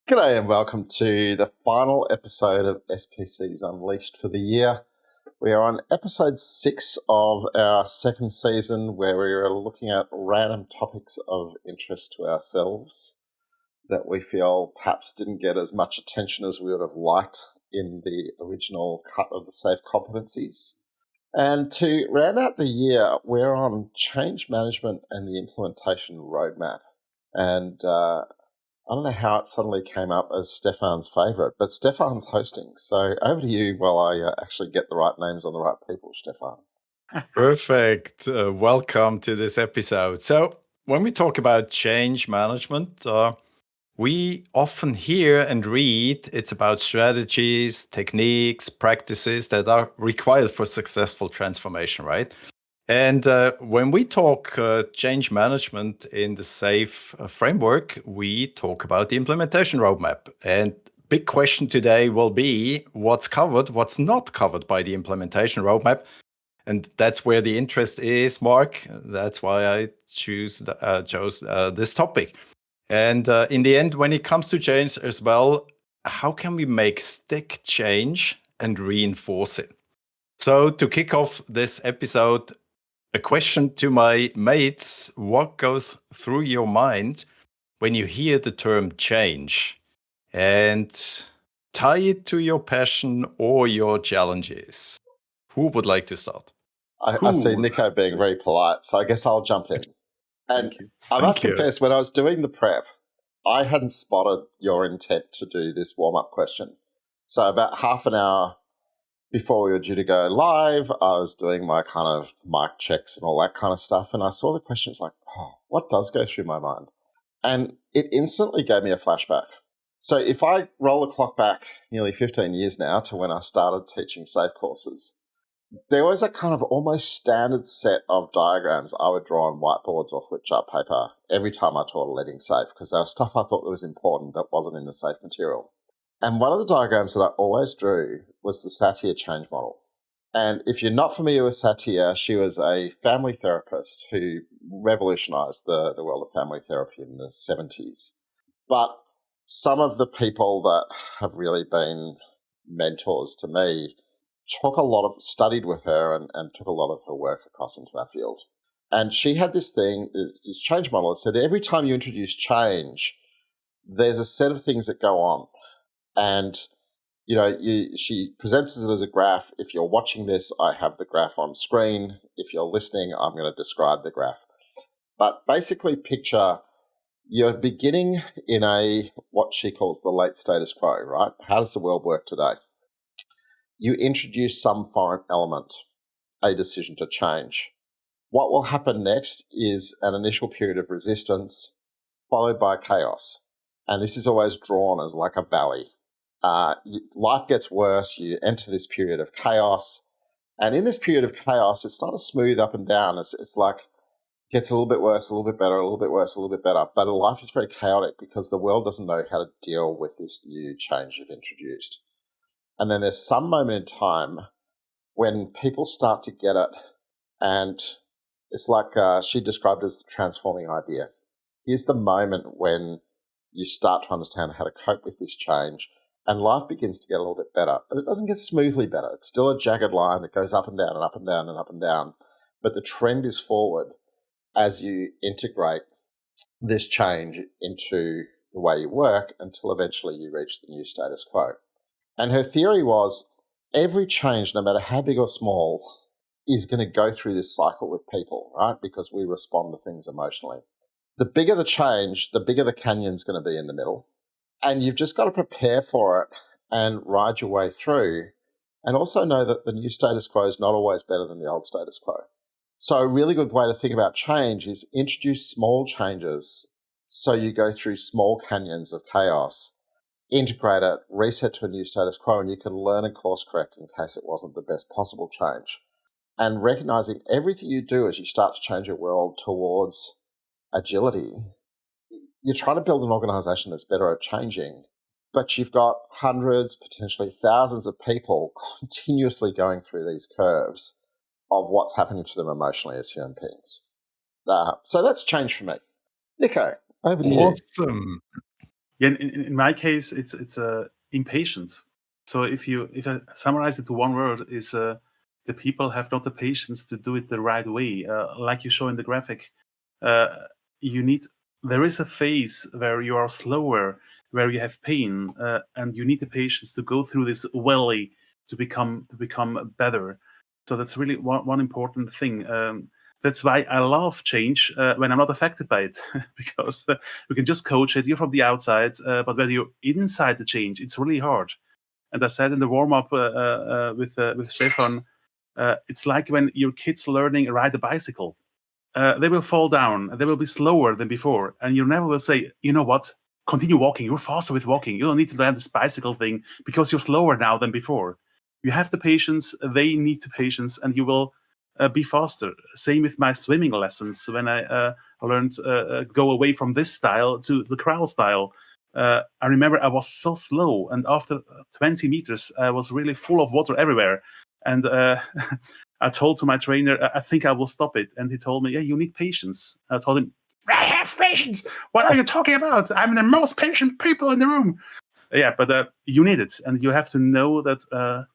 G'day and welcome to the final episode of SPCs Unleashed for the year. We are on episode 6 of our second season where we are looking at random topics of interest to ourselves that we feel perhaps didn't get as much attention as we would have liked in the original cut of the Safe Competencies. And to round out the year, we're on change management and the implementation roadmap. And I don't know how it suddenly came up as Stephan's favourite, but Stephan's hosting. So over to you while I actually get the right names on the right people, Stephan. Perfect. Welcome to this episode. So when we talk about change management, we often hear and read it's about strategies, techniques, practices that are required for successful transformation, right? And when we talk change management in the SAFE framework, we talk about the implementation roadmap. And big question today will be what's covered, what's not covered by the implementation roadmap. And that's where the interest is, Mark. That's why I chose this topic. And in the end, when it comes to change as well, how can we make stick change and reinforce it? So to kick off this episode, a question to my mates: what goes through your mind when you hear the term change? And tie it to your passion or your challenges. Who would like to start? I see Nico being very polite, so I guess I'll jump in. And Thank you. I must confess, when I was doing the prep, I hadn't spotted your intent to do this warm-up question. So about half an hour before we were due to go live, I was doing my kind of mic checks and all that kind of stuff, and I saw the question. It's like, oh, what does go through my mind? And it instantly gave me a flashback. So if I roll the clock back nearly 15 years now to when I started teaching SAFE courses, there was a kind of almost standard set of diagrams I would draw on whiteboards or flip chart paper every time I taught a leading SAFE, because there was stuff I thought that was important that wasn't in the SAFE material. And one of the diagrams that I always drew was the Satir change model. And if you're not familiar with Satir, she was a family therapist who revolutionized the world of family therapy in the 70s. But some of the people that have really been mentors to me studied with her and took a lot of her work across into our field. And she had this change model that said every time you introduce change, there's a set of things that go on. And, she presents it as a graph. If you're watching this, I have the graph on screen. If you're listening, I'm going to describe the graph. But basically picture you're beginning in what she calls the late status quo, right? How does the world work today? You introduce some foreign element, a decision to change. What will happen next is an initial period of resistance followed by chaos. And this is always drawn as like a valley. Life gets worse. You enter this period of chaos. And in this period of chaos, it's not a smooth up and down. It's like it gets a little bit worse, a little bit better, a little bit worse, a little bit better. But life is very chaotic because the world doesn't know how to deal with this new change you've introduced. And then there's some moment in time when people start to get it, and it's like she described it as the transforming idea. Here's the moment when you start to understand how to cope with this change, and life begins to get a little bit better. But it doesn't get smoothly better. It's still a jagged line that goes up and down and up and down and up and down. But the trend is forward as you integrate this change into the way you work until eventually you reach the new status quo. And her theory was every change, no matter how big or small, is going to go through this cycle with people, right? Because we respond to things emotionally. The bigger the change, the bigger the canyon's going to be in the middle. And you've just got to prepare for it and ride your way through, and also know that the new status quo is not always better than the old status quo. So a really good way to think about change is introduce small changes so you go through small canyons of chaos, integrate it, reset to a new status quo, and you can learn and course correct in case it wasn't the best possible change. And recognizing everything you do as you start to change your world towards agility, you're trying to build an organization that's better at changing, but you've got hundreds, potentially thousands of people continuously going through these curves of what's happening to them emotionally as human beings. So that's change for me. Nico, over to you. Awesome. Yeah, in my case, it's impatience. So if I summarize it to one word, is the people have not the patience to do it the right way. Like you show in the graphic, uh, you need there is a phase where you are slower, where you have pain, and you need the patience to go through this valley to become better. So that's really one important thing. That's why I love change when I'm not affected by it, because you can just coach it. You're from the outside, but when you're inside the change, it's really hard. And I said in the warm up with Stefan, it's like when your kids learning to ride a bicycle. They will fall down. They will be slower than before, and you never will say, you know what? Continue walking. You're faster with walking. You don't need to learn this bicycle thing because you're slower now than before. You have the patience. They need the patience, and you will be faster. Same with my swimming lessons. When I learned go away from this style to the crawl style, I remember I was so slow, and after 20 meters, I was really full of water everywhere. And I told to my trainer, I think I will stop it. And he told me, yeah, you need patience. I told him, I have patience. What are you talking about? I'm the most patient people in the room. Yeah, but you need it. And you have to know that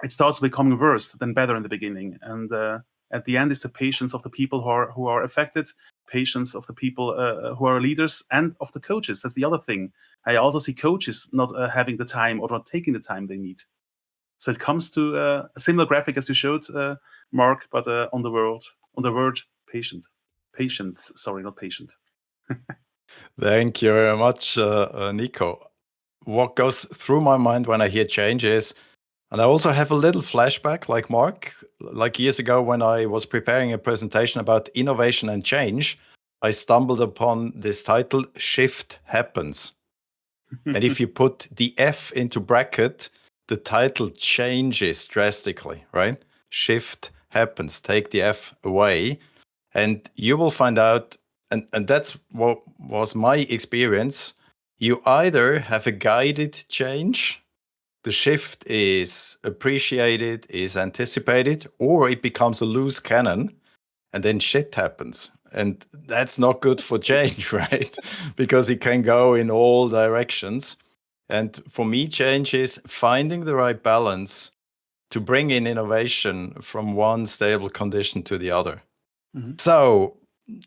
it starts becoming worse than better in the beginning. And at the end, it's the patience of the people who are affected, patience of the people who are leaders, and of the coaches. That's the other thing. I also see coaches not having the time or not taking the time they need. So it comes to a similar graphic as you showed, Mark, but on the word patient. Patience, sorry, not patient. Thank you very much, Nico. What goes through my mind when I hear change is, and I also have a little flashback like Mark, like years ago when I was preparing a presentation about innovation and change, I stumbled upon this title, Shift Happens. And if you put the F into bracket, the title changes drastically, right? Shift happens, take the F away, and you will find out, and that's what was my experience. You either have a guided change, the shift is appreciated, is anticipated, or it becomes a loose cannon, and then shit happens. And that's not good for change, right? Because it can go in all directions. And for me, change is finding the right balance to bring in innovation from one stable condition to the other. Mm-hmm. So,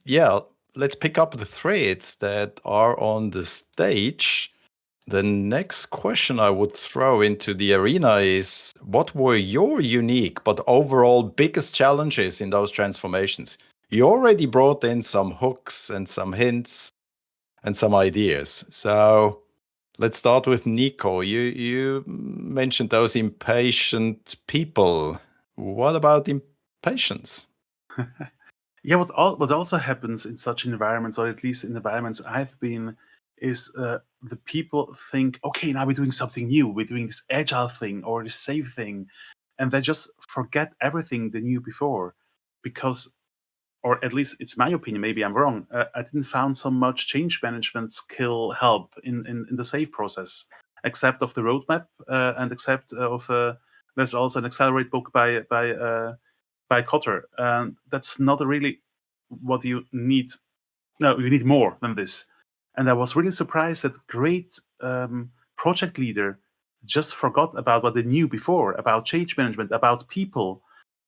yeah, let's pick up the threads that are on the stage. The next question I would throw into the arena is, what were your unique but overall biggest challenges in those transformations? You already brought in some hooks and some hints and some ideas. So let's start with Nico. You mentioned those impatient people. What about impatience? Yeah, what also happens in such environments, or at least in environments I've been, is the people think, okay, now we're doing something new. We're doing this agile thing or this safe thing, and they just forget everything they knew before, because, or at least it's my opinion, maybe I'm wrong. I didn't found so much change management skill help in the safe process, except of the roadmap and except of there's also an accelerate book by Cotter. That's not really what you need. No, you need more than this. And I was really surprised that great project leader just forgot about what they knew before about change management, about people.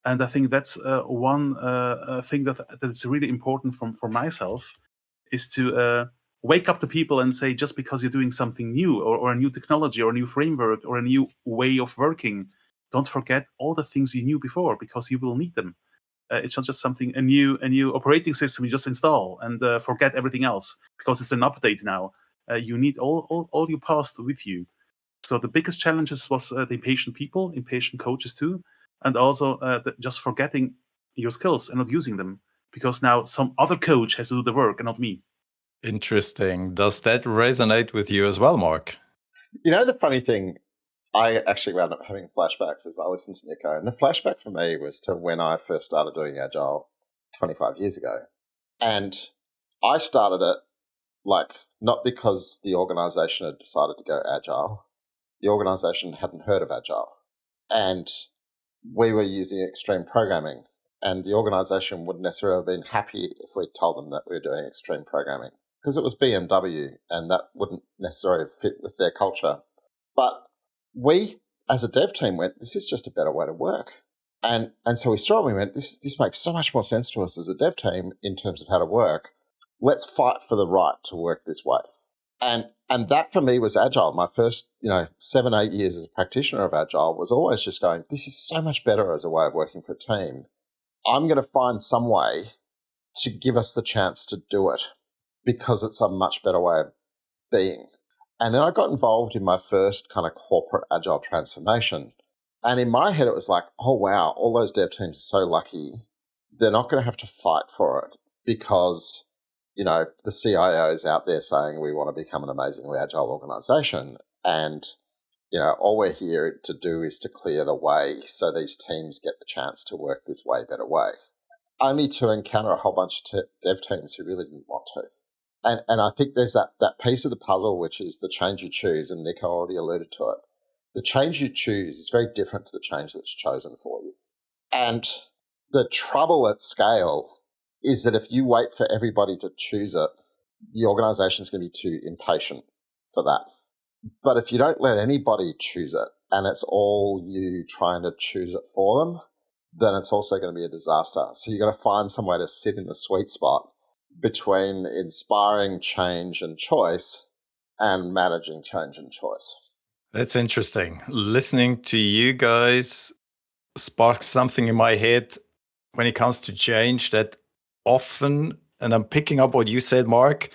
And I think that's one thing that's really important for myself, is to wake up the people and say, just because you're doing something new or a new technology or a new framework or a new way of working, don't forget all the things you knew before, because you will need them. It's not just something a new operating system you just install and forget everything else because it's an update now. You need all your past with you. So the biggest challenges was the impatient people, impatient coaches too, and also just forgetting your skills and not using them, because now some other coach has to do the work and not me. Interesting. Does that resonate with you as well, Mark? You know, the funny thing, I actually wound up having flashbacks as I listened to Nico. And the flashback for me was to when I first started doing Agile 25 years ago. And I started it not because the organization had decided to go Agile. The organization hadn't heard of Agile. And we were using extreme programming. And the organization wouldn't necessarily have been happy if we told them that we were doing extreme programming, because it was BMW and that wouldn't necessarily fit with their culture. But we, as a dev team, went, this is just a better way to work. And so we saw it and we went, this makes so much more sense to us as a dev team in terms of how to work. Let's fight for the right to work this way. And that for me was Agile. My first, 7-8 years as a practitioner of Agile was always just going, this is so much better as a way of working for a team. I'm going to find some way to give us the chance to do it because it's a much better way of being. And then I got involved in my first kind of corporate Agile transformation. And in my head, it was like, oh, wow, all those dev teams are so lucky. They're not going to have to fight for it because, the CIO is out there saying we want to become an amazingly agile organization. And, all we're here to do is to clear the way so these teams get the chance to work this way, better way. Only to encounter a whole bunch of dev teams who really didn't want to. And I think there's that piece of the puzzle, which is the change you choose, and Nick already alluded to it. The change you choose is very different to the change that's chosen for you. And the trouble at scale is that if you wait for everybody to choose it, the organization is going to be too impatient for that. But if you don't let anybody choose it, and it's all you trying to choose it for them, then it's also going to be a disaster. So you've got to find some way to sit in the sweet spot between inspiring change and choice and managing change and choice. That's interesting. Listening to you guys sparks something in my head when it comes to change that often, and I'm picking up what you said, Mark,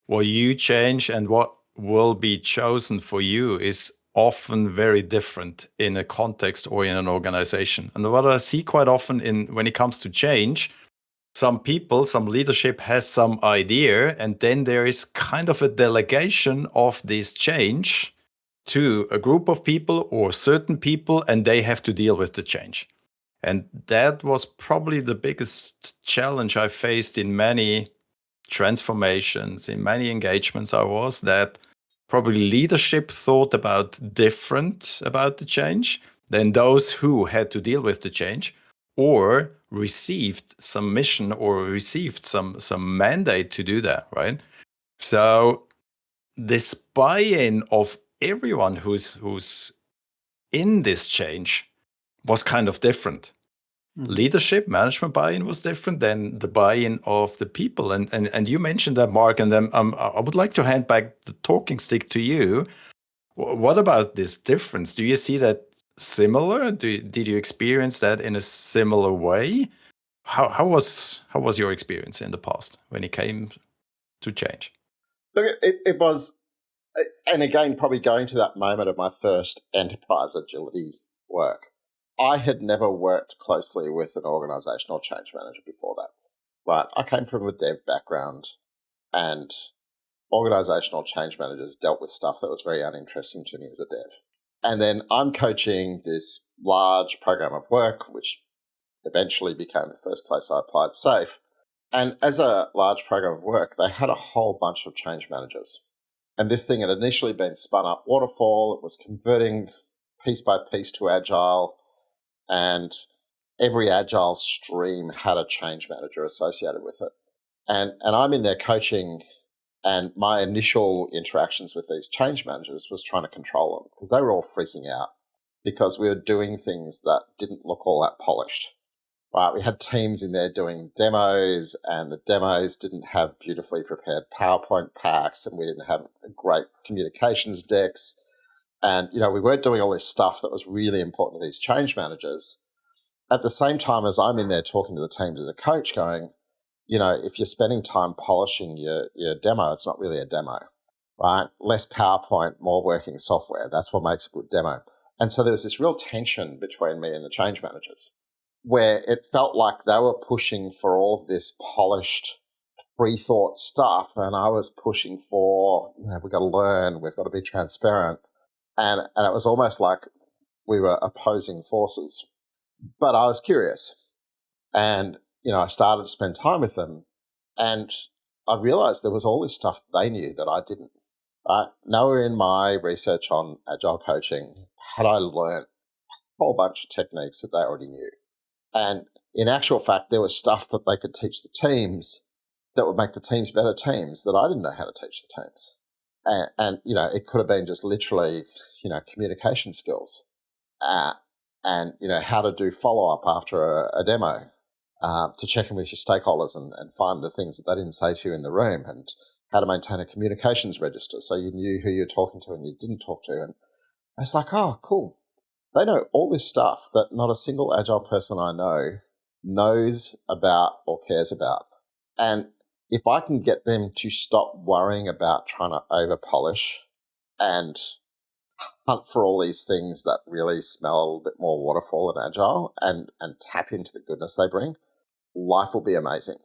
what you change and what will be chosen for you is often very different in a context or in an organization. And what I see quite often when it comes to change, some people, some leadership has some idea, and then there is kind of a delegation of this change to a group of people or certain people, and they have to deal with the change. And that was probably the biggest challenge I faced in many transformations, in many engagements that probably leadership thought different about the change than those who had to deal with the change or received some mission or received some mandate to do that, right? So this buy-in of everyone who's in this change was kind of different. Leadership, management buy-in was different than the buy-in of the people. And you mentioned that, Mark, and then I would like to hand back the talking stick to you. What about this difference? Do you see that similar? Did you experience that in a similar way? How was your experience in the past when it came to change? Look, it was, and again, probably going to that moment of my first enterprise agility work. I had never worked closely with an organizational change manager before that. Right? I came from a dev background, and organizational change managers dealt with stuff that was very uninteresting to me as a dev. And then I'm coaching this large program of work, which eventually became the first place I applied SAFe. And as a large program of work, they had a whole bunch of change managers. And this thing had initially been spun up waterfall. It was converting piece by piece to agile. And every agile stream had a change manager associated with it. And I'm in there coaching, and my initial interactions with these change managers was trying to control them because they were all freaking out because we were doing things that didn't look all that polished. Right? We had teams in there doing demos, and the demos didn't have beautifully prepared PowerPoint packs, and we didn't have great communications decks. And, we weren't doing all this stuff that was really important to these change managers. At the same time as I'm in there talking to the teams as a coach going, if you're spending time polishing your demo, it's not really a demo, right? Less PowerPoint, more working software. That's what makes a good demo. And so there was this real tension between me and the change managers where it felt like they were pushing for all of this polished, pre-thought stuff. And I was pushing for, we've got to learn, we've got to be transparent. And it was almost like we were opposing forces. But I was curious. And, I started to spend time with them. And I realized there was all this stuff they knew that I didn't. Right? Nowhere in my research on agile coaching had I learned a whole bunch of techniques that they already knew. And in actual fact, there was stuff that they could teach the teams that would make the teams better teams that I didn't know how to teach the teams. And it could have been just literally, communication skills, and how to do follow up after a demo, to check in with your stakeholders and find the things that they didn't say to you in the room, and how to maintain a communications register so you knew who you're talking to and you didn't talk to. And it's like, oh, cool. They know all this stuff that not a single agile person I know knows about or cares about. And if I can get them to stop worrying about trying to over polish and hunt for all these things that really smell a little bit more waterfall and agile, and tap into the goodness they bring, life will be amazing.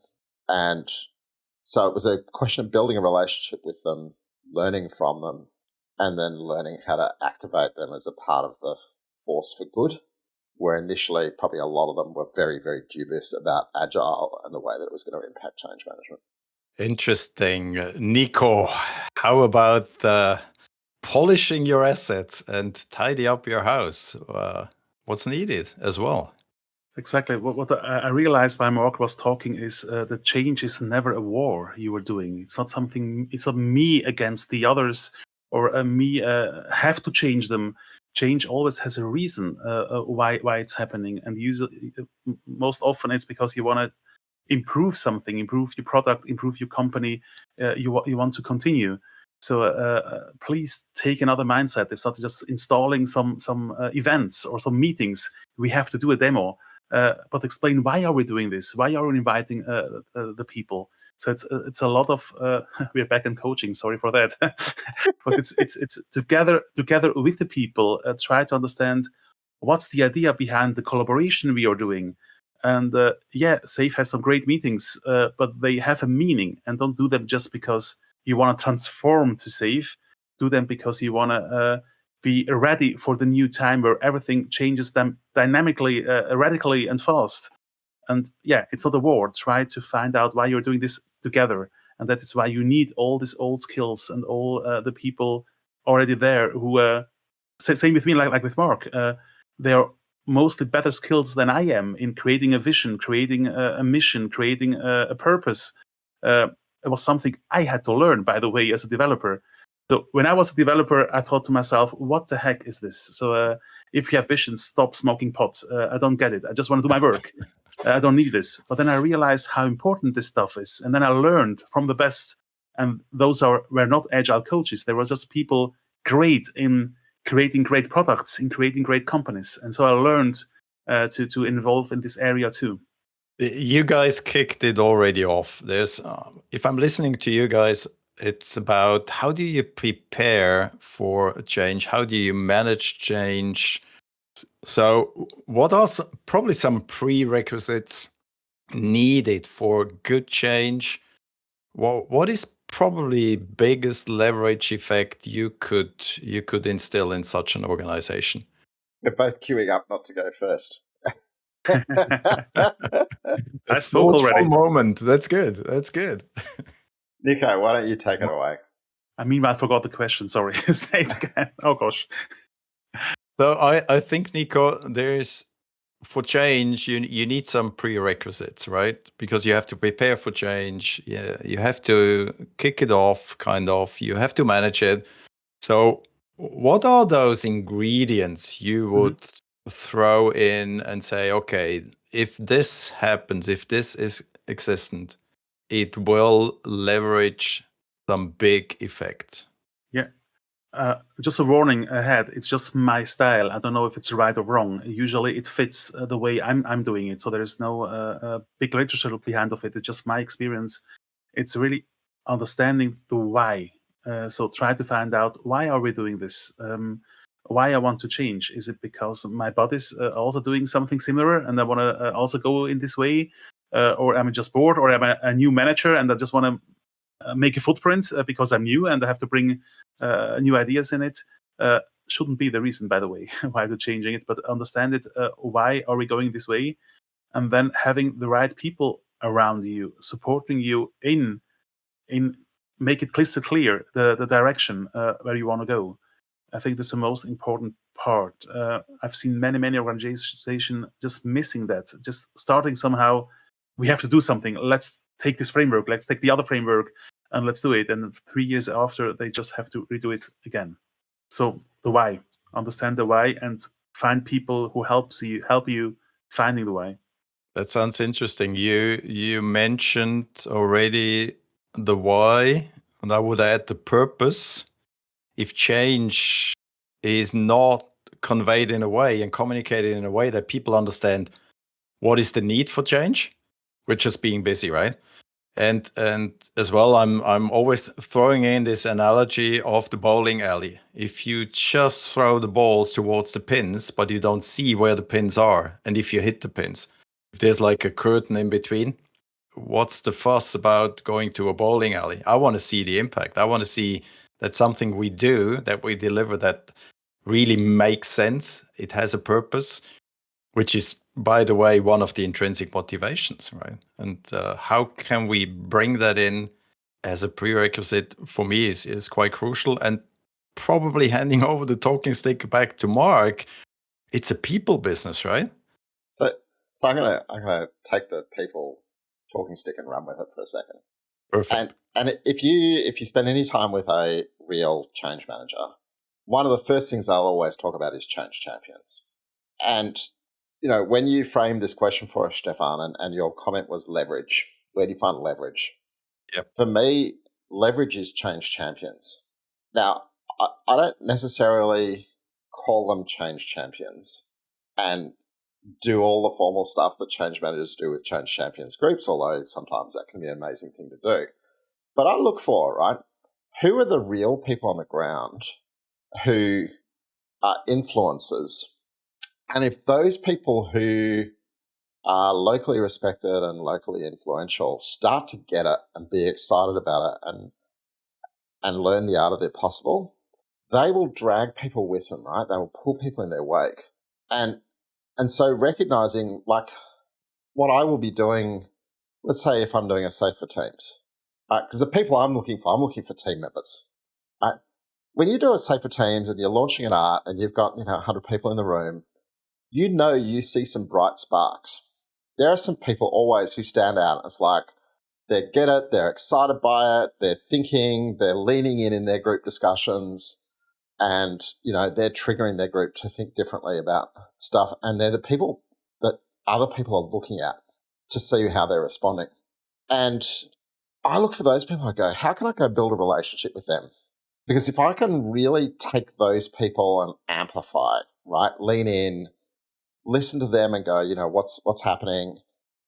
And so it was a question of building a relationship with them, learning from them, and then learning how to activate them as a part of the force for good, where initially probably a lot of them were very, very dubious about agile and the way that it was going to impact change management. Interesting. Nico, how about polishing your assets and tidy up your house? What's needed as well? Exactly. What I realized while Mark was talking is that change is never a war you were doing. It's not something. It's not me against the others, or me have to change them. Change always has a reason why it's happening, and usually, most often it's because you want to improve something, improve your product, improve your company. You want to continue. So please take another mindset. It's not just installing some events or some meetings. We have to do a demo. But explain, why are we doing this? Why are we inviting the people? So it's a lot of we're back in coaching. Sorry for that, but it's together with the people. Try to understand what's the idea behind the collaboration we are doing. And SAFe has some great meetings, but they have a meaning, and don't do them just because you want to transform to SAFe. Do them because you want to be ready for the new time where everything changes them dynamically, radically, and fast. And it's not a war. Try to find out why you're doing this together. And that is why you need all these old skills and all the people already there who, same with me, like with Mark, they are mostly better skills than I am in creating a vision, creating a mission, creating a purpose. It was something I had to learn, by the way, as a developer. So when I was a developer, I thought to myself, what the heck is this? So if you have vision, stop smoking pots. I don't get it. I just want to do my work. I don't need this. But then I realized how important this stuff is. And then I learned from the best. And those were not agile coaches. They were just people great in creating great products, in creating great companies. And so I learned to involve in this area too. You guys kicked it already off. There's, if I'm listening to you guys, it's about how do you prepare for change? How do you manage change? So what are probably some prerequisites needed for good change? What is probably biggest leverage effect you could instill in such an organization? We're both queuing up not to go first. That's vocal already. Moment. That's good. That's good. Nico, why don't you take it away? I mean, I forgot the question. Sorry. Say it again. Oh, gosh. So I think, Nico, there's, for change, you need some prerequisites, right? Because you have to prepare for change. Yeah, you have to kick it off, kind of. You have to manage it. So what are those ingredients you would throw in and say, okay, if this happens, if this is existent, it will leverage some big effect? Yeah. Just a warning ahead. It's just my style. I don't know if it's right or wrong. Usually it fits the way I'm doing it. So there is no big literature behind of it. It's just my experience. It's really understanding the why. So try to find out, why are we doing this? Why I want to change? Is it because my body's also doing something similar and I want to also go in this way? Or am I just bored? Or am I a new manager and I just want to make a footprint because I'm new and I have to bring new ideas in it? Shouldn't be the reason, by the way, why we're changing it, but understand it. Why are we going this way? And then having the right people around you, supporting you in make it crystal clear the direction where you want to go. I think that's the most important part. I've seen many organizations just missing that, just starting somehow we have to do something. Let's take this framework. Let's take the other framework and let's do it. And 3 years after, they just have to redo it again. So the why, understand the why, and find people who help you finding the why. That sounds interesting. You mentioned already the why, and I would add the purpose. If change is not conveyed in a way and communicated in a way that people understand what is the need for change, we're just being busy, right? And as well, I'm always throwing in this analogy of the bowling alley. If you just throw the balls towards the pins, but you don't see where the pins are, and if you hit the pins, if there's like a curtain in between, what's the fuss about going to a bowling alley? I want to see the impact. I want to see that something we do, that we deliver, that really makes sense. It has a purpose, which is, by the way, one of the intrinsic motivations, right? And how can we bring that in as a prerequisite for me is quite crucial. And probably handing over the talking stick back to Mark, it's a people business, right? So I'm gonna take the people talking stick and run with it for a second. Perfect. And if you spend any time with a real change manager, one of the first things they'll always talk about is change champions. And when you frame this question for us, Stephan, and your comment was leverage, where do you find leverage? Yep. For me, leverage is change champions. Now, I don't necessarily call them change champions and do all the formal stuff that change managers do with change champions groups, although sometimes that can be an amazing thing to do. But I look for, right, who are the real people on the ground who are influencers? And if those people who are locally respected and locally influential start to get it and be excited about it and learn the art of the possible, they will drag people with them, right? They will pull people in their wake. And so recognizing, like, what I will be doing, let's say if I'm doing a Safe for Teams, because the people I'm looking for team members. Right? When you do a Safe for Teams and you're launching an art and you've got 100 people in the room, you see some bright sparks. There are some people always who stand out. It's like they get it, they're excited by it, they're thinking, they're leaning in their group discussions, and they're triggering their group to think differently about stuff. And they're the people that other people are looking at to see how they're responding. And I look for those people and go, how can I go build a relationship with them? Because if I can really take those people and amplify, right, lean in, listen to them and go, what's happening.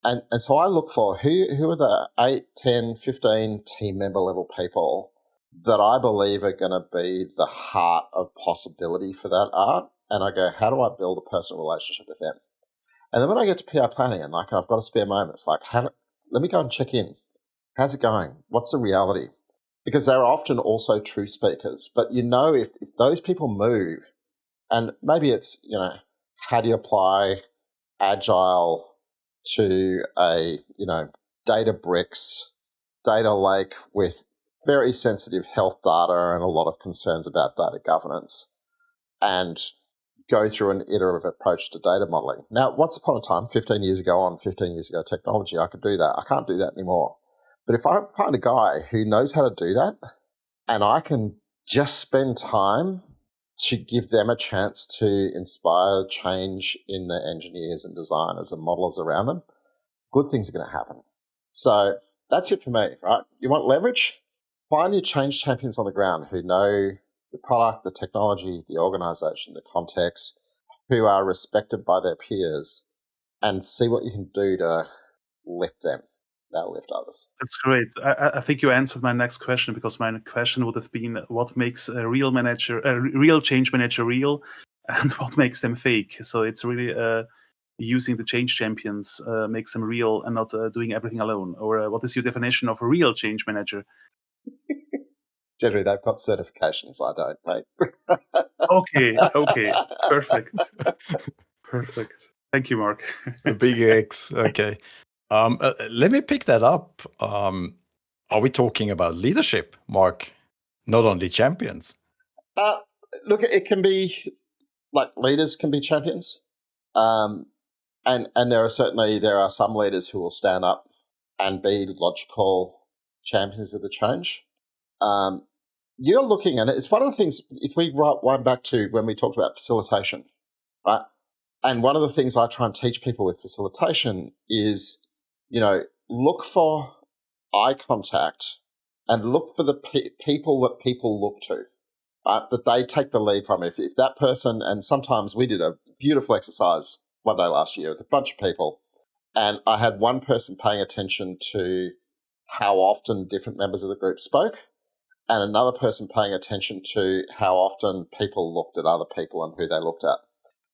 And so I look for who are the 8, 10, 15 team member level people that I believe are going to be the heart of possibility for that art. And I go, how do I build a personal relationship with them? And then when I get to PR planning and I've got a spare moment, it's like, let me go and check in. How's it going? What's the reality? Because they're often also true speakers. But if those people move, and maybe it's, how do you apply Agile to a, Databricks data lake with very sensitive health data and a lot of concerns about data governance, and go through an iterative approach to data modeling. Now, once upon a time, 15 years ago technology, I could do that. I can't do that anymore. But if I find a guy who knows how to do that, and I can just spend time to give them a chance to inspire change in the engineers and designers and modelers around them, good things are going to happen. So that's it for me, right? You want leverage? Find your change champions on the ground who know the product, the technology, the organization, the context, who are respected by their peers, and see what you can do to lift them. That'll lift others. That's great. I think you answered my next question, because my question would have been, what makes a real change manager real, and what makes them fake? So it's really using the change champions makes them real, and not doing everything alone. Or what is your definition of a real change manager? Generally, they've got certifications. I don't, mate. Okay. Perfect. Thank you, Mark. The big X. Okay. Let me pick that up. Are we talking about leadership, Mark? Not only champions. Look, it can be like leaders can be champions. and there are some leaders who will stand up and be logical champions of the change. You're looking at it. It's one of the things, if we wind back to when we talked about facilitation, right? And one of the things I try and teach people with facilitation is, look for eye contact and look for the people that people look to, right? That they take the lead from. If that person, and sometimes we did a beautiful exercise one day last year with a bunch of people, and I had one person paying attention to how often different members of the group spoke, and another person paying attention to how often people looked at other people and who they looked at.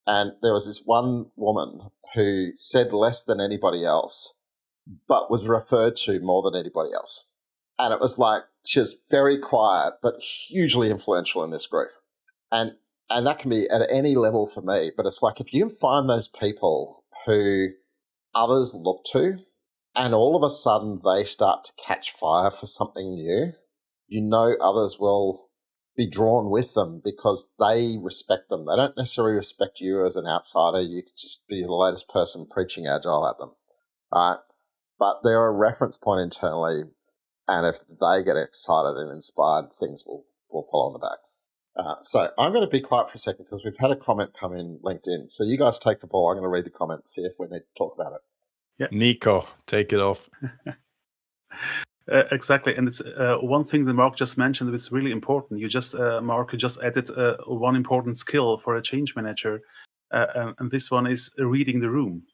And there was this one woman who said less than anybody else, but was referred to more than anybody else. And it was like she was very quiet, but hugely influential in this group. And that can be at any level for me. But it's like if you find those people who others look to, and all of a sudden they start to catch fire for something new, others will be drawn with them because they respect them. They don't necessarily respect you as an outsider. You could just be the latest person preaching Agile at them, right? But they're a reference point internally, and if they get excited and inspired, things will follow on the back. So I'm going to be quiet for a second because we've had a comment come in LinkedIn. So you guys take the ball. I'm going to read the comment and see if we need to talk about it. Yeah. Nico, take it off. Exactly, and it's one thing that Mark just mentioned is really important. Mark, you just added one important skill for a change manager, and this one is reading the room.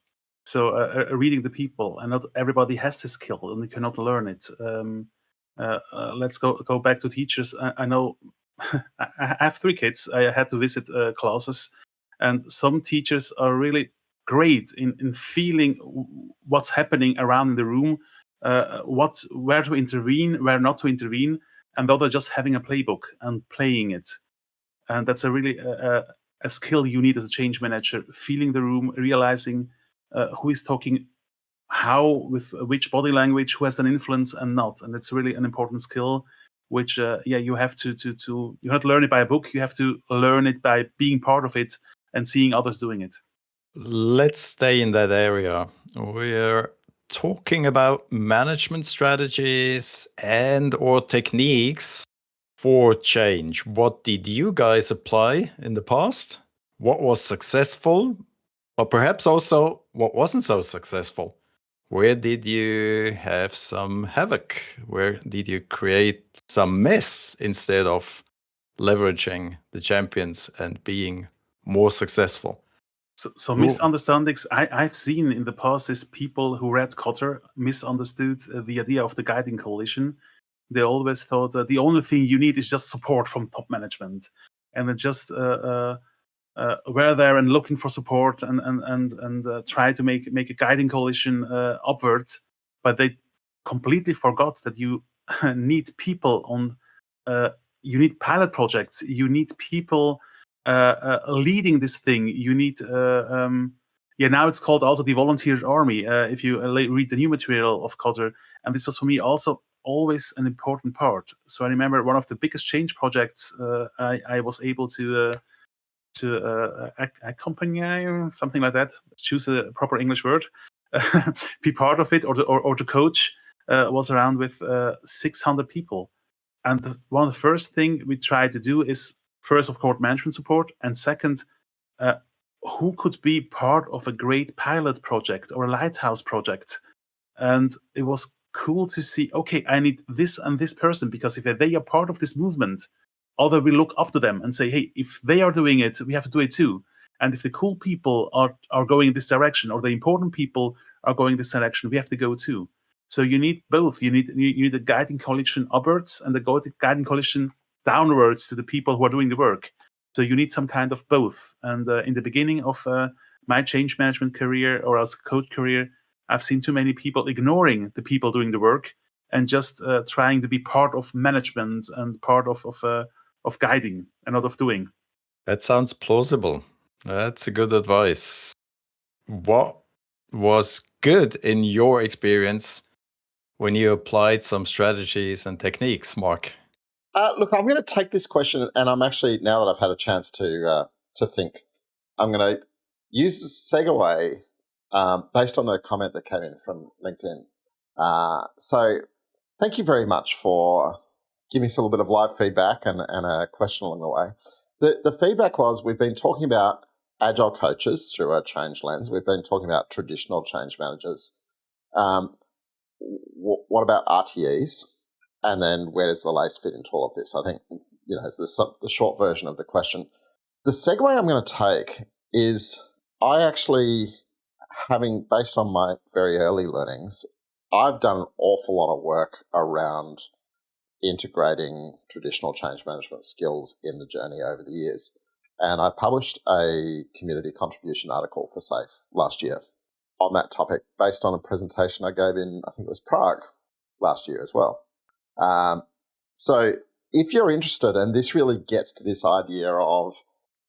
So reading the people, and not everybody has this skill, and you cannot learn it. Let's go back to teachers. I know I have 3 kids. I had to visit classes, and some teachers are really great in feeling what's happening around in the room. Where to intervene, where not to intervene, and the other just having a playbook and playing it. And that's a really a skill you need as a change manager, feeling the room, realizing who is talking how, with which body language, who has an influence and not. And it's really an important skill, which you have to you not learn it by a book, you have to learn it by being part of it and seeing others doing it. Let's stay in that area. We're talking about management strategies and or techniques for change. What did you guys apply in the past? What was successful? Or perhaps also what wasn't so successful? Where did you have some havoc? Where did you create some mess instead of leveraging the champions and being more successful? So misunderstandings I've seen in the past is people who read Kotter misunderstood the idea of the guiding coalition. They always thought that the only thing you need is just support from top management, and then just were there and looking for support and try to make a guiding coalition upward. But they completely forgot that you need people on. You need pilot projects. You need people. Leading this thing, you need now it's called also the volunteer army if you read the new material of Kotter, and this was for me also always an important part. So I remember one of the biggest change projects I was able to accompany, something like that, choose a proper English word, be part of it or to coach, was around with 600 people. And one of the first thing we tried to do is first, of course, management support, and second, who could be part of a great pilot project or a lighthouse project. And it was cool to see, okay, I need this and this person, because if they are part of this movement, others will look up to them and say, hey, if they are doing it, we have to do it too. And if the cool people are going in this direction, or the important people are going this direction, we have to go too. So you need both. You need a guiding coalition upwards and the guiding coalition downwards to the people who are doing the work. So you need some kind of both. And in the beginning of my change management career or as coach career, I've seen too many people ignoring the people doing the work and just trying to be part of management and part of guiding and not of doing. That sounds plausible. That's a good advice. What was good in your experience when you applied some strategies and techniques, Mark? Look, I'm going to take this question, and I'm actually, now that I've had a chance to think, I'm going to use the segue based on the comment that came in from LinkedIn. So thank you very much for giving us a little bit of live feedback and a question along the way. The feedback was, we've been talking about agile coaches through a change lens. We've been talking about traditional change managers. What about RTEs? And then where does the lace fit into all of this? I think, it's the short version of the question. The segue I'm going to take is, I actually, based on my very early learnings, I've done an awful lot of work around integrating traditional change management skills in the journey over the years. And I published a community contribution article for SAFE last year on that topic, based on a presentation I gave in, I think it was Prague last year as well. So if you're interested, and this really gets to this idea of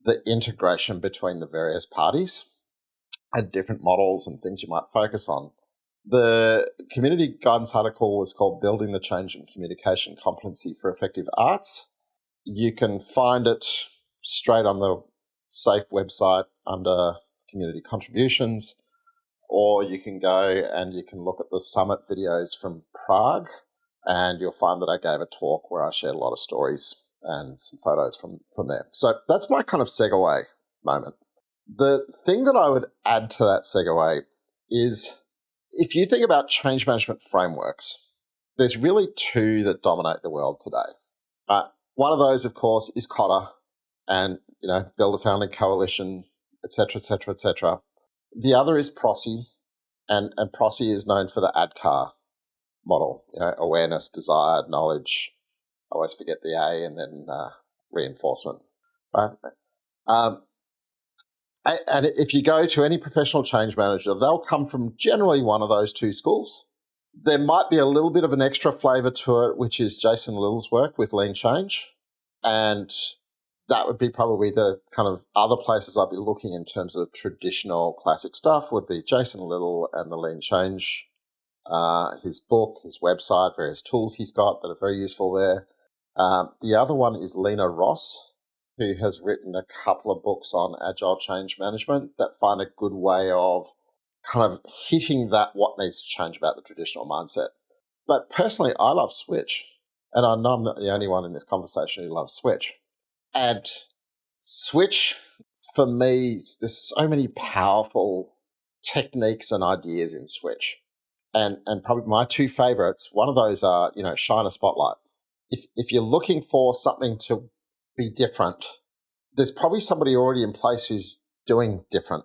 the integration between the various parties and different models and things you might focus on, the community guidance article was called Building the Change and Communication Competency for Effective Arts. You can find it straight on the SAFE website under community contributions, or you can go and you can look at the summit videos from Prague, and you'll find that I gave a talk where I shared a lot of stories and some photos from there. So that's my kind of segue moment. The thing that I would add to that segue is, if you think about change management frameworks, there's really two that dominate the world today. One of those, of course, is Cotter, and Build a Founding Coalition, etc., etc., etc. The other is PROSI, and PROSI is known for the ADKAR model, awareness, desire, knowledge. I always forget the A, and then reinforcement. Right? And if you go to any professional change manager, they'll come from generally one of those two schools. There might be a little bit of an extra flavor to it, which is Jason Little's work with Lean Change. And that would be probably the kind of other places I'd be looking in terms of traditional classic stuff, would be Jason Little and the Lean Change, his book, his website, various tools he's got that are very useful there. The other one is Lena Ross, who has written a couple of books on agile change management that find a good way of kind of hitting that what needs to change about the traditional mindset. But personally, I love Switch, and I know I'm not the only one in this conversation who loves Switch. And Switch, for me, there's so many powerful techniques and ideas in Switch. And probably my two favorites, one of those are, shine a spotlight. If you're looking for something to be different, there's probably somebody already in place who's doing different.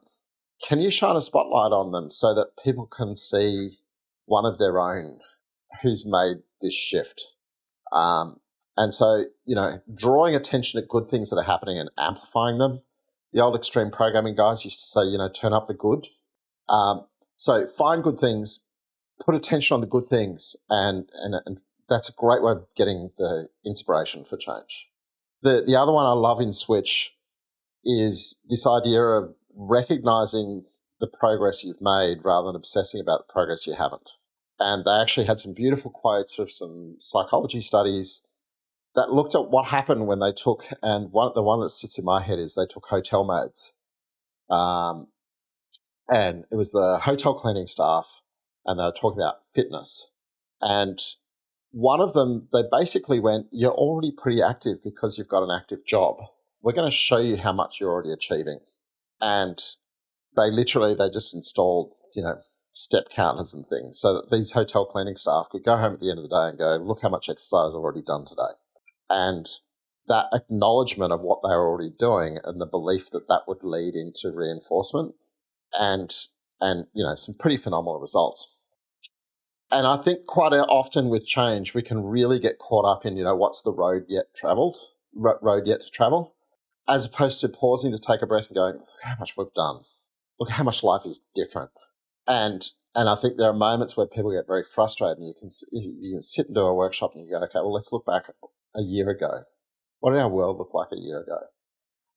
Can you shine a spotlight on them so that people can see one of their own who's made this shift? And so, drawing attention to good things that are happening and amplifying them. The old extreme programming guys used to say, turn up the good. So find good things, put attention on the good things, and that's a great way of getting the inspiration for change. The other one I love in Switch is this idea of recognizing the progress you've made rather than obsessing about the progress you haven't. And they actually had some beautiful quotes of some psychology studies that looked at what happened when they took, and the one that sits in my head is they took hotel maids. And it was the hotel cleaning staff, and they were talking about fitness. And one of them, they basically went, you're already pretty active because you've got an active job. We're going to show you how much you're already achieving. And they just installed, step counters and things so that these hotel cleaning staff could go home at the end of the day and go, look how much exercise I've already done today. And that acknowledgement of what they were already doing and the belief that that would lead into reinforcement and some pretty phenomenal results. And I think quite often with change, we can really get caught up in, what's the road yet to travel, as opposed to pausing to take a breath and going, look how much we've done. Look how much life is different. And I think there are moments where people get very frustrated, and you can sit and do a workshop and you go, okay, well, let's look back a year ago. What did our world look like a year ago?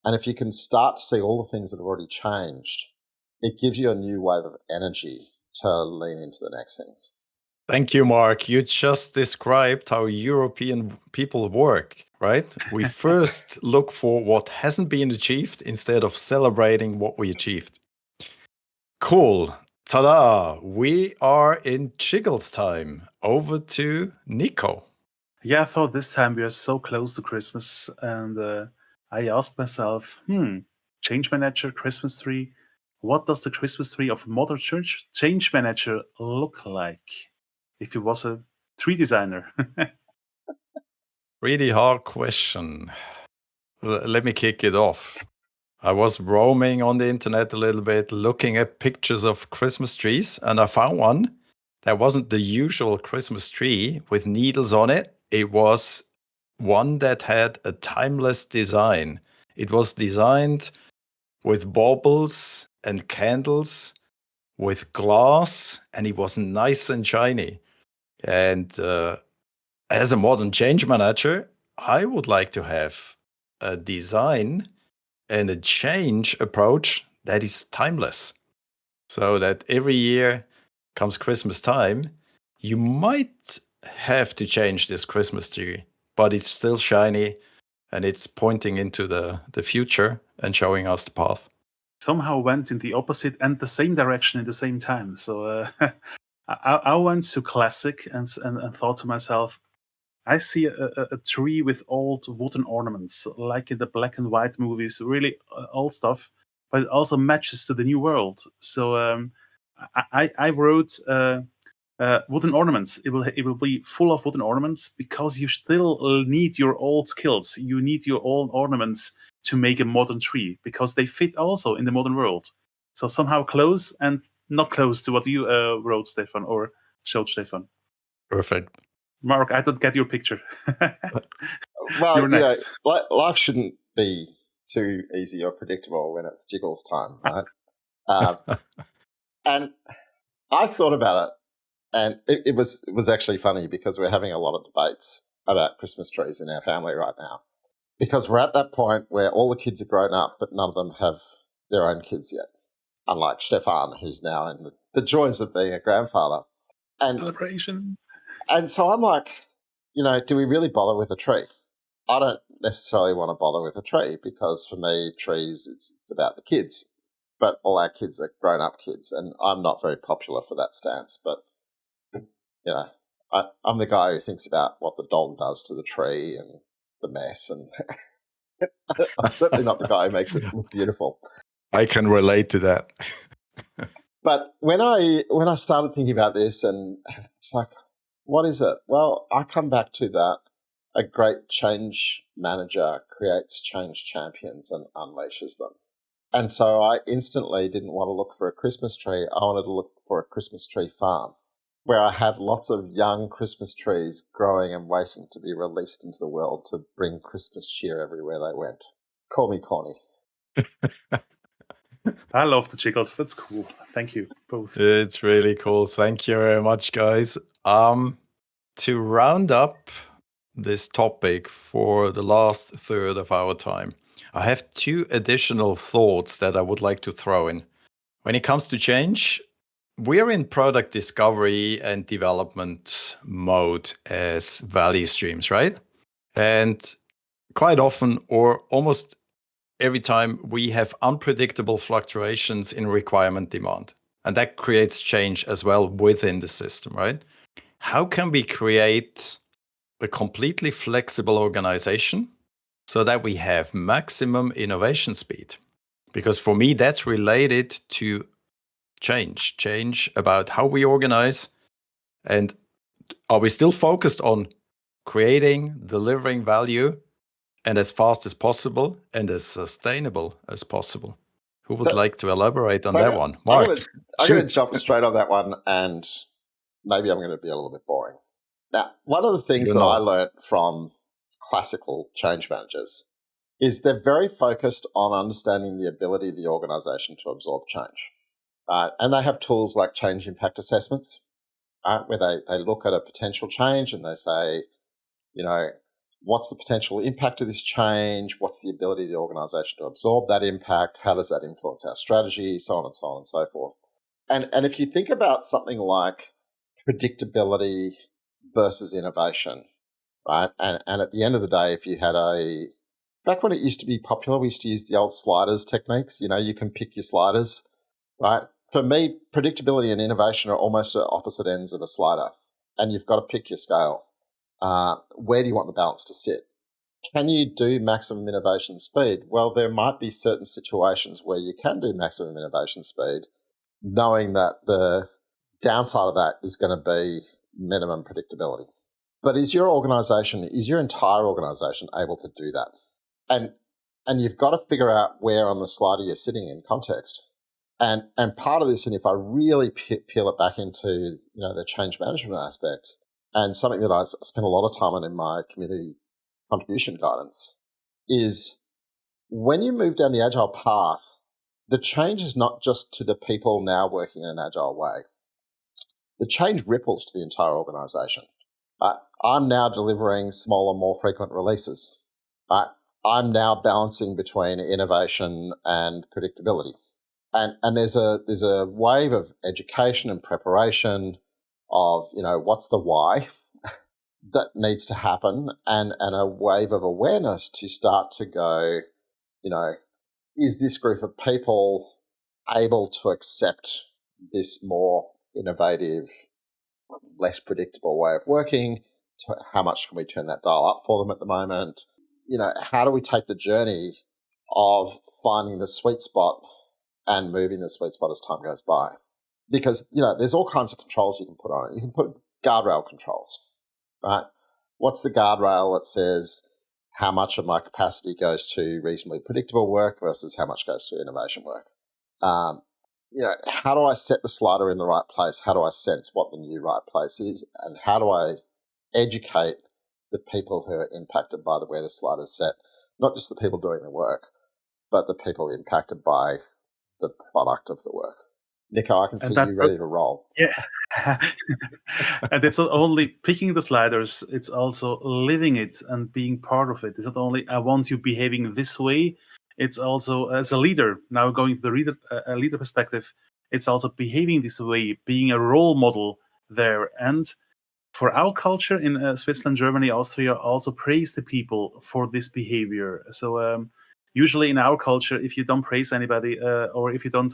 And if you can start to see all the things that have already changed, it gives you a new wave of energy to lean into the next things. Thank you, Mark. You just described how European people work, right? We first look for what hasn't been achieved instead of celebrating what we achieved. Cool. Ta-da! We are in Jiggles time. Over to Nico. Yeah, I thought this time we are so close to Christmas, and I asked myself, change manager, Christmas tree. What does the Christmas tree of modern change manager look like if he was a tree designer? Really hard question. Let me kick it off. I was roaming on the internet a little bit, looking at pictures of Christmas trees, and I found one that wasn't the usual Christmas tree with needles on it. It was one that had a timeless design. It was designed with baubles and candles, with glass, and it was nice and shiny. And as a modern change manager, I would like to have a design and a change approach that is timeless. So that every year comes Christmas time, you might have to change this Christmas tree, but it's still shiny and it's pointing into the future and showing us the path. Somehow went in the opposite and the same direction at the same time. So I went to classic and thought to myself, I see a tree with old wooden ornaments, like in the black and white movies, really old stuff, but it also matches to the new world. So I wrote wooden ornaments. It will be full of wooden ornaments because you still need your old skills. You need your old ornaments to make a modern tree because they fit also in the modern world. So somehow close and not close to what you wrote, Stefan, or showed, Stefan. Perfect. Mark, I don't get your picture. Well, You're next. Life shouldn't be too easy or predictable when it's Jiggles time, right? And I thought about it, and it was actually funny because we're having a lot of debates about Christmas trees in our family right now, because we're at that point where all the kids are grown up, but none of them have their own kids yet, unlike Stephan, who's now in the joys of being a grandfather. And Celebration. And so I'm like, do we really bother with a tree? I don't necessarily want to bother with a tree because for me, trees, it's about the kids. But all our kids are grown-up kids, and I'm not very popular for that stance. But, I'm the guy who thinks about what the dog does to the tree and the mess. And I'm certainly not the guy who makes it look beautiful. I can relate to that. But when I started thinking about this, and it's like, what is it? Well, I come back to that. A great change manager creates change champions and unleashes them. And so I instantly didn't want to look for a Christmas tree. I wanted to look for a Christmas tree farm where I had lots of young Christmas trees growing and waiting to be released into the world to bring Christmas cheer everywhere they went. Call me corny. I love the jiggles. That's cool. Thank you both. It's really cool. Thank you very much, guys. To round up this topic for the last third of our time, I have two additional thoughts that I would like to throw in. When it comes to change, we're in product discovery and development mode as value streams, right? And quite often, or almost every time, we have unpredictable fluctuations in requirement demand. And that creates change as well within the system, right? How can we create a completely flexible organization so that we have maximum innovation speed? Because for me, that's related to change about how we organize. And are we still focused on creating, delivering value, and as fast as possible and as sustainable as possible? Who would like to elaborate on that one? Mark, I'm going to jump straight on that one, and maybe I'm going to be a little bit boring. Now, one of the things that I learned from classical change managers is they're very focused on understanding the ability of the organization to absorb change. And they have tools like change impact assessments, where they look at a potential change and they say, what's the potential impact of this change? What's the ability of the organization to absorb that impact? How does that influence our strategy? So on and so on and so forth. And if you think about something like predictability versus innovation, right? And at the end of the day, if you had back when it used to be popular, we used to use the old sliders techniques. You can pick your sliders, right? for me, predictability and innovation are almost at opposite ends of a slider, and you've got to pick your scale. Where do you want the balance to sit? Can you do maximum innovation speed? Well, there might be certain situations where you can do maximum innovation speed, knowing that the downside of that is going to be minimum predictability. But is your entire organization able to do that? And you've got to figure out where on the slider you're sitting in context. And part of this, and if I really peel it back into the change management aspect, and something that I spend a lot of time on in my community contribution guidance, is when you move down the agile path, the change is not just to the people now working in an agile way. The change ripples to the entire organization. I'm now delivering smaller, more frequent releases. I'm now balancing between innovation and predictability. And there's a wave of education and preparation of, what's the why that needs to happen, and a wave of awareness to start to go, is this group of people able to accept this more innovative, less predictable way of working? How much can we turn that dial up for them at the moment? How do we take the journey of finding the sweet spot and moving the sweet spot as time goes by? Because, there's all kinds of controls you can put on it. You can put guardrail controls, right? What's the guardrail that says how much of my capacity goes to reasonably predictable work versus how much goes to innovation work? How do I set the slider in the right place? How do I sense what the new right place is? And how do I educate the people who are impacted by where the slider's set? Not just the people doing the work, but the people impacted by the product of the work. Nico, I can see you ready to roll. Yeah. And it's not only picking the sliders, it's also living it and being part of it. It's not only, I want you behaving this way. It's also, as a leader, now going to the leader perspective, it's also behaving this way, being a role model there. And for our culture in Switzerland, Germany, Austria, also praise the people for this behavior. So usually in our culture, if you don't praise anybody or if you don't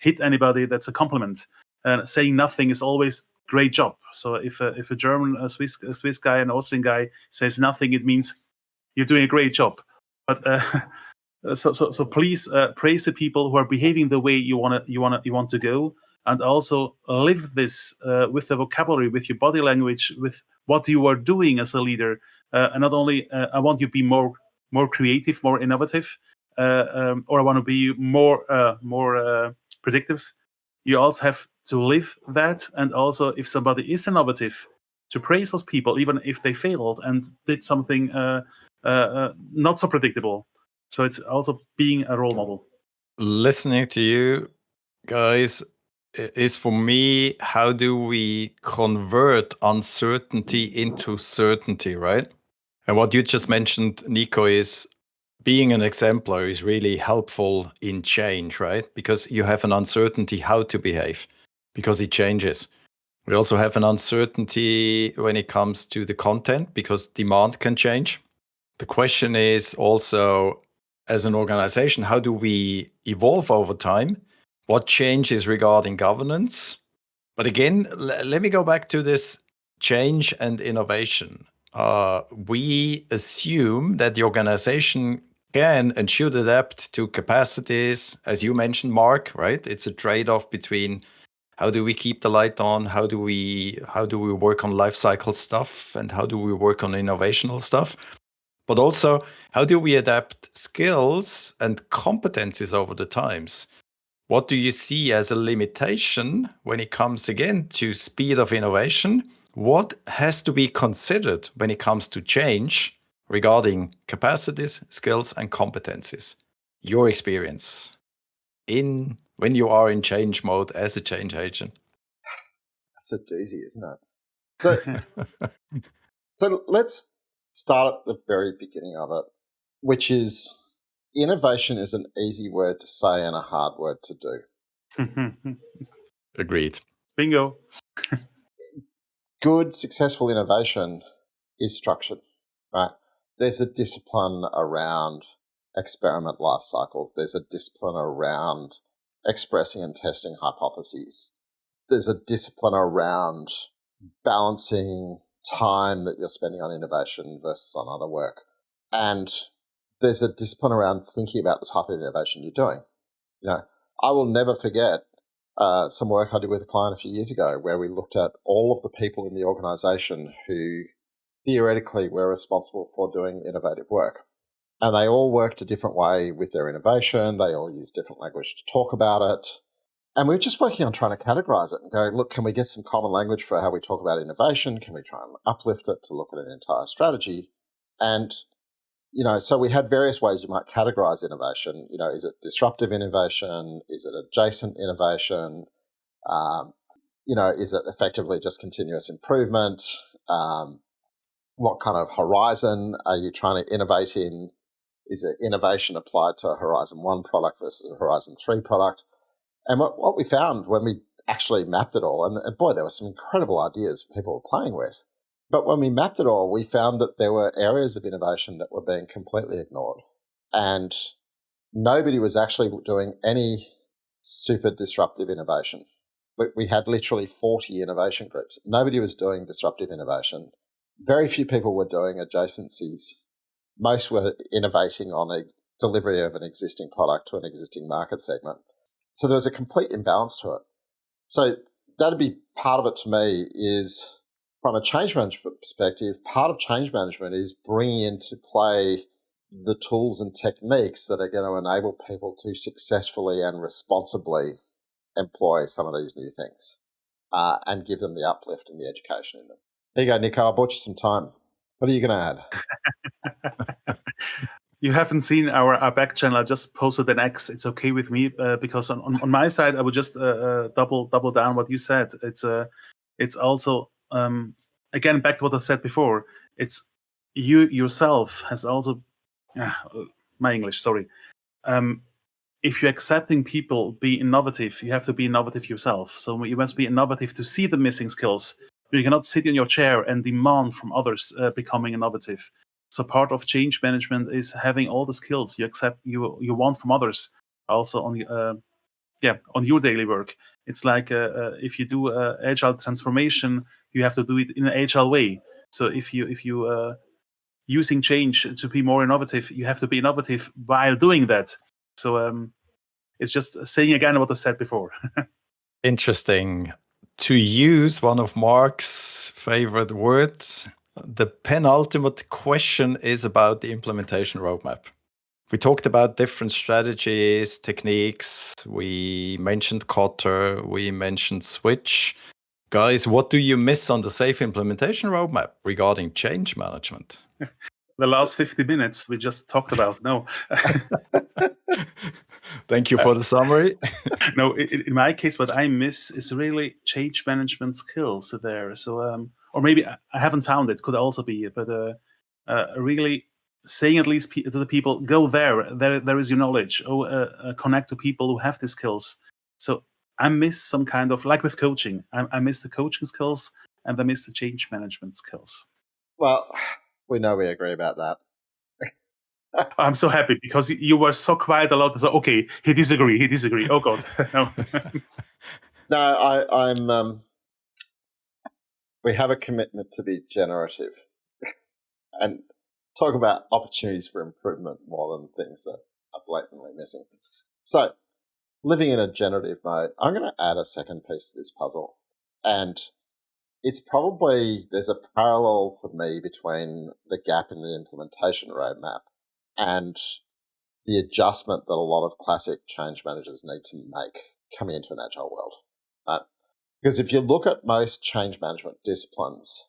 hit anybody, that's a compliment. Saying nothing is always great job. So if a German, a Swiss guy, an Austrian guy says nothing, it means you're doing a great job. But so please praise the people who are behaving the way you want to go, and also live this with the vocabulary, with your body language, with what you are doing as a leader. And not only I want you to be more creative, more innovative, or I want to be more predictive. You also have to live that, and also if somebody is innovative, to praise those people, even if they failed and did something not so predictable. So it's also being a role model. Listening to you guys is for me, how do we convert uncertainty into certainty, right? And what you just mentioned, Nico, is being an exemplar is really helpful in change, right? Because you have an uncertainty how to behave, because it changes. We also have an uncertainty when it comes to the content, because demand can change. The question is also, as an organization, how do we evolve over time? What changes regarding governance? But again, let me go back to this change and innovation. We assume that the organization can and should adapt to capacities, as you mentioned, Mark, right? It's a trade-off between how do we keep the light on, how do we work on life cycle stuff, and how do we work on innovational stuff? But also, how do we adapt skills and competencies over the times? What do you see as a limitation when it comes again to speed of innovation? What has to be considered when it comes to change regarding capacities, skills, and competencies? Your experience when you are in change mode as a change agent. That's a doozy, isn't it? So let's start at the very beginning of it, which is innovation is an easy word to say and a hard word to do. Agreed. Bingo. Good, successful innovation is structured, right? There's a discipline around experiment life cycles. There's a discipline around expressing and testing hypotheses. There's a discipline around balancing time that you're spending on innovation versus on other work. And there's a discipline around thinking about the type of innovation you're doing. I will never forget some work I did with a client a few years ago where we looked at all of the people in the organization who theoretically were responsible for doing innovative work. And they all worked a different way with their innovation. They all used different language to talk about it. And we were just working on trying to categorize it and go, look, can we get some common language for how we talk about innovation? Can we try and uplift it to look at an entire strategy? And, so we had various ways you might categorize innovation. Is it disruptive innovation? Is it adjacent innovation? Is it effectively just continuous improvement? What kind of horizon are you trying to innovate in? Is it innovation applied to a Horizon 1 product versus a Horizon 3 product? And what we found when we actually mapped it all, and boy, there were some incredible ideas people were playing with. But when we mapped it all, we found that there were areas of innovation that were being completely ignored. And nobody was actually doing any super disruptive innovation. We had literally 40 innovation groups. Nobody was doing disruptive innovation. Very few people were doing adjacencies. Most were innovating on a delivery of an existing product to an existing market segment. So there was a complete imbalance to it. So that'd be part of it to me is, from a change management perspective, part of change management is bringing into play the tools and techniques that are going to enable people to successfully and responsibly employ some of these new things and give them the uplift and the education in them. There you go, Nico. I bought you some time. What are you going to add? You haven't seen our back channel. I just posted an X. It's okay with me because on my side, I would just double down what you said. It's also again back to what I said before. It's you yourself has also my English. Sorry. If you're accepting people be innovative, you have to be innovative yourself. So you must be innovative to see the missing skills. You cannot sit in your chair and demand from others becoming innovative. So part of change management is having all the skills you want from others, also on your daily work. It's like if you do agile transformation, you have to do it in an agile way. So if you using change to be more innovative, you have to be innovative while doing that. So it's just saying again what I said before. Interesting. To use one of Mark's favorite words, the penultimate question is about the implementation roadmap. We talked about different strategies, techniques. We mentioned Kotter. We mentioned Switch. Guys, what do you miss on the safe implementation roadmap regarding change management? The last 50 minutes we just talked about. No. Thank you for the summary. No, in my case, what I miss is really change management skills there. So, or maybe I haven't found it. Could also be, but really saying at least to the people, go there. There is your knowledge. Connect to people who have the skills. So I miss some kind of, like with coaching. I miss the coaching skills and I miss the change management skills. Well, we know we agree about that. I'm so happy because you were so quiet a lot. So, okay, he disagree. Oh God, no. No, I'm. We have a commitment to be generative and talk about opportunities for improvement more than things that are blatantly missing. So, living in a generative mode, I'm going to add a second piece to this puzzle, and it's probably there's a parallel for me between the gap in the implementation roadmap and the adjustment that a lot of classic change managers need to make coming into an agile world. Right? Because if you look at most change management disciplines,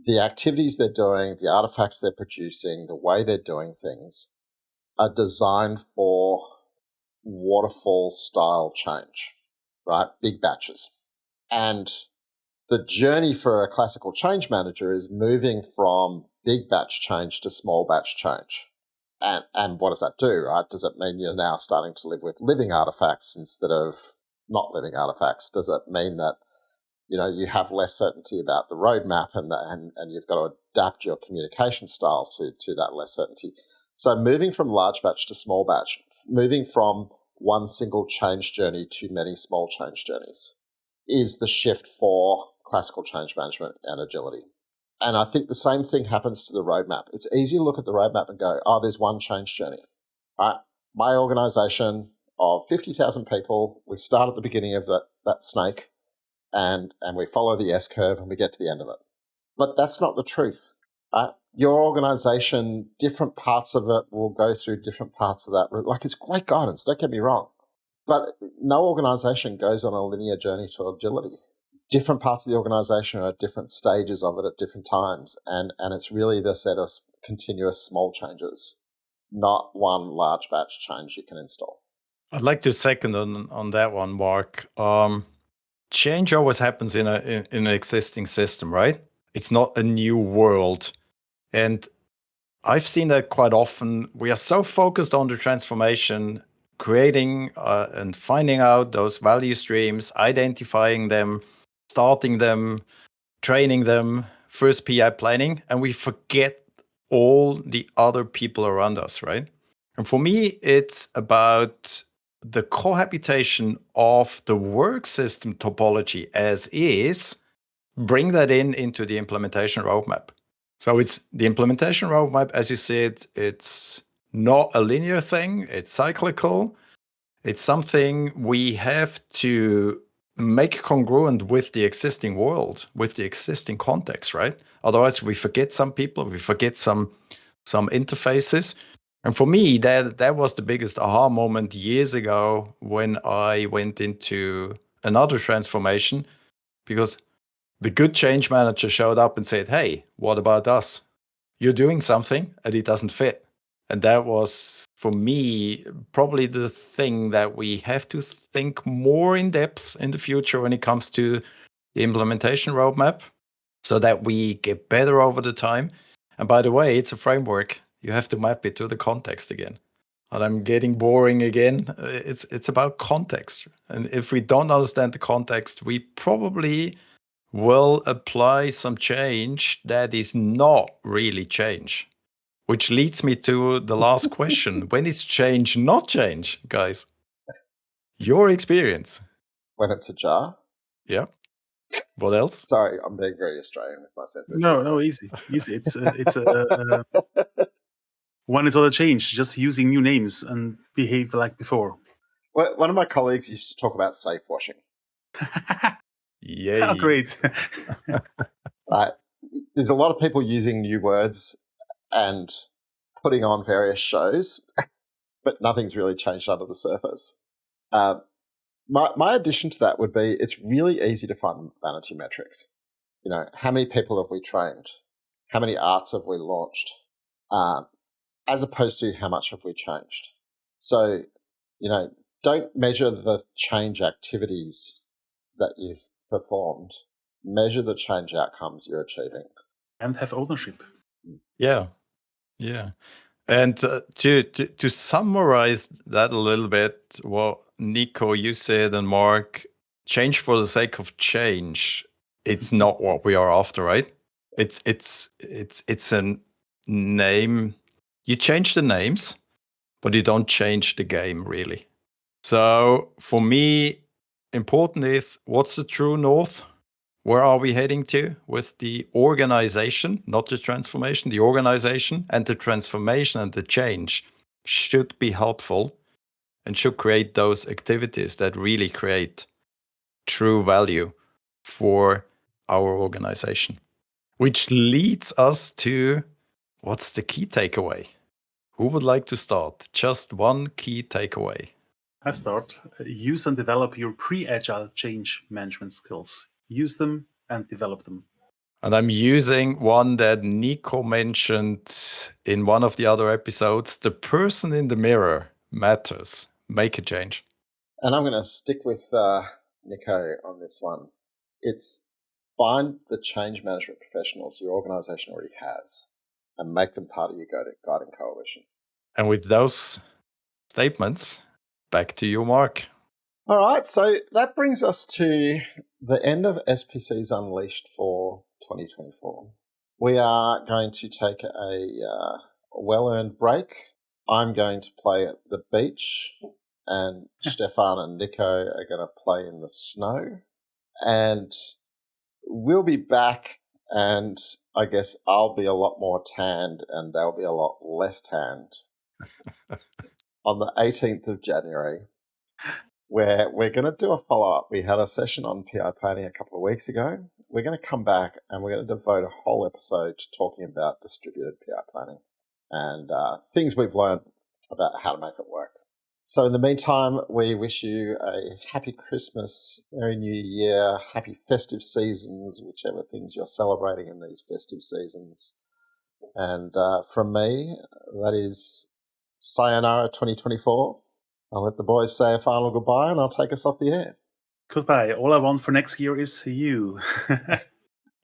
the activities they're doing, the artifacts they're producing, the way they're doing things are designed for waterfall style change, right? Big batches. And the journey for a classical change manager is moving from big batch change to small batch change. And what does that do, right? Does it mean you're now starting to live with living artifacts instead of not living artifacts? Does it mean that you have less certainty about the roadmap and you've got to adapt your communication style to that less certainty? So moving from large batch to small batch, moving from one single change journey to many small change journeys is the shift for classical change management and agility. And I think the same thing happens to the roadmap. It's easy to look at the roadmap and go, oh, there's one change journey. Right? My organization of 50,000 people, we start at the beginning of that snake and we follow the S curve and we get to the end of it. But that's not the truth. Right? Your organization, different parts of it will go through different parts of that route. Like, it's great guidance, don't get me wrong. But no organization goes on a linear journey to agility. Different parts of the organization are at different stages of it at different times. And it's really the set of continuous small changes, not one large batch change you can install. I'd like to second on that one, Mark. Change always happens in an existing system, right? It's not a new world. And I've seen that quite often. We are so focused on the transformation, creating and finding out those value streams, identifying them, starting them, training them, first PI planning, and we forget all the other people around us, right? And for me, it's about the cohabitation of the work system topology as is, bring that into the implementation roadmap. So it's the implementation roadmap, as you said, it's not a linear thing, it's cyclical. It's something we have to make congruent with the existing world, with the existing context, right? Otherwise, we forget some people, we forget some interfaces. And for me, that was the biggest aha moment years ago when I went into another transformation, because the good change manager showed up and said, hey, what about us? You're doing something and it doesn't fit. And that was, for me, probably the thing that we have to think more in depth in the future when it comes to the implementation roadmap, so that we get better over the time. And by the way, it's a framework. You have to map it to the context again. And I'm getting boring again. It's about context. And if we don't understand the context, we probably will apply some change that is not really change. Which leads me to the last question. When is change not change, guys? Your experience. When it's a jar? Yeah. What else? Sorry, I'm being very Australian with my sense of No, easy. It's when it's all a change, just using new names and behave like before. Well, one of my colleagues used to talk about safe washing. Yay. Oh, great. There's a lot of people using new words and putting on various shows, but nothing's really changed under the surface. My addition to that would be, it's really easy to find vanity metrics. You know, how many people have we trained? How many arts have we launched? As opposed to how much have we changed? So, you know, don't measure the change activities that you've performed. Measure the change outcomes you're achieving. And have ownership. Yeah. And to summarize that a little bit, what Nico, you said, and Mark, change for the sake of change, it's not what we are after, right? It's a name. You change the names, but you don't change the game, really. So for me, important is, what's the true north? Where are we heading to with the organization, not the transformation, the organization, and the transformation and the change should be helpful and should create those activities that really create true value for our organization. Which leads us to, what's the key takeaway? Who would like to start? Just one key takeaway. I start. Use and develop your pre-agile change management skills. Use them and develop them. And I'm using one that Nico mentioned in one of the other episodes. The person in the mirror matters. Make a change. And I'm going to stick with Nico on this one. It's find the change management professionals your organization already has and make them part of your guiding coalition. And with those statements, back to you, Mark. All right, so that brings us to the end of SPCs Unleashed for 2024. We are going to take a well-earned break. I'm going to play at the beach and Stephan and Nico are going to play in the snow. And we'll be back, and I guess I'll be a lot more tanned and they'll be a lot less tanned on the 18th of January, where we're going to do a follow-up. We had a session on PI planning a couple of weeks ago. We're going to come back and we're going to devote a whole episode to talking about distributed PI planning and things we've learned about how to make it work. So in the meantime, we wish you a happy Christmas, Merry New Year, happy festive seasons, whichever things you're celebrating in these festive seasons. And from me, that is Sayonara 2024. I'll let the boys say a final goodbye and I'll take us off the air. Goodbye. All I want for next year is you.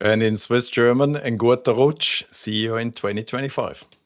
And in Swiss German, ein guter Rutsch. See you in 2025.